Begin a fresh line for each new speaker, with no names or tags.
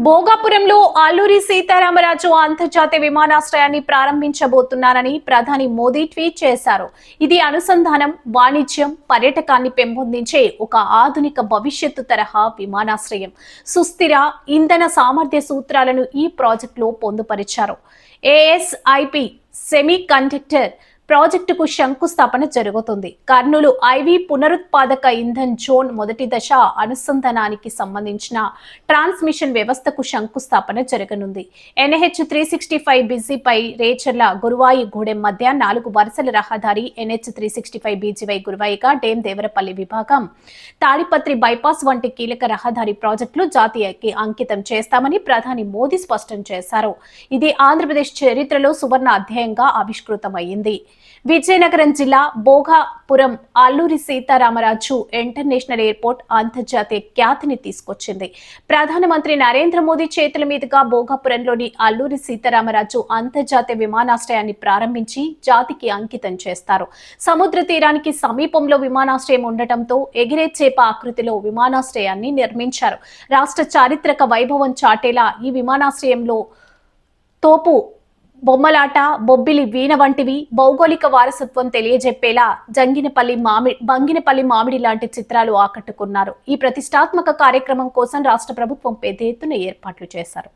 భోగాపురంలో అల్లూరి సీతారామరాజు అంతర్జాతీయ విమానాశ్రయాన్ని ప్రారంభించబోతున్నారని ప్రధాని మోదీ ట్వీట్ చేశారు. ఇది అనుసంధానం, వాణిజ్యం, పర్యాటకాన్ని పెంపొందించే ఒక ఆధునిక భవిష్యత్తు తరహా విమానాశ్రయం. సుస్థిర ఇంధన సామర్థ్య సూత్రాలను ఈ ప్రాజెక్టులో పొందుపరిచారు. ఏఎస్ఐపి సెమీ కండక్టర్ ప్రాజెక్టుకు శంకుస్థాపన జరుగుతుంది. కర్నూలు ఐవి పునరుత్పాదక ఇంధన్ జోన్ మొదటి దశ అనుసంధానానికి సంబంధించిన ట్రాన్స్మిషన్ వ్యవస్థకు శంకుస్థాపన జరగనుంది. NH 365 బిజీపై రేచర్ల గురువాయి గూడెం మధ్య 4 వరుసల రహదారి, NH 365 బీజీవై గురువాయిగా డేమ్ దేవరపల్లి విభాగం, తాడిపత్రి బైపాస్ వంటి కీలక రహదారి ప్రాజెక్టులు జాతీయకి అంకితం చేస్తామని ప్రధాని మోదీ స్పష్టం చేశారు. ఇది ఆంధ్రప్రదేశ్ చరిత్రలో సువర్ణ అధ్యాయంగా ఆవిష్కృతమైంది. విజయనగరం జిల్లా భోగాపురం అల్లూరి సీతారామరాజు ఇంటర్నేషనల్ ఎయిర్పోర్ట్ అంతర్జాతీయ ఖ్యాతిని తీసుకొచ్చింది. ప్రధానమంత్రి నరేంద్ర మోదీ చేతుల మీదుగా భోగాపురంలోని అల్లూరి సీతారామరాజు అంతర్జాతీయ విమానాశ్రయాన్ని ప్రారంభించి జాతికి అంకితం చేస్తారు. సముద్ర తీరానికి సమీపంలో విమానాశ్రయం ఉండటంతో ఎగిరే చేప ఆకృతిలో విమానాశ్రయాన్ని నిర్మించారు. రాష్ట్ర చారిత్రక వైభవం చాటేలా ఈ విమానాశ్రయంలో తోపు బొమ్మలాట, బొబ్బిలి వీణ వంటివి, భౌగోళిక వారసత్వం తెలియజెప్పేలా బంగినపల్లి మామిడి లాంటి చిత్రాలు ఆకట్టుకున్నారు. ఈ ప్రతిష్టాత్మక కార్యక్రమం కోసం రాష్ట్ర ప్రభుత్వం పెద్ద ఎత్తున ఏర్పాట్లు చేశారు.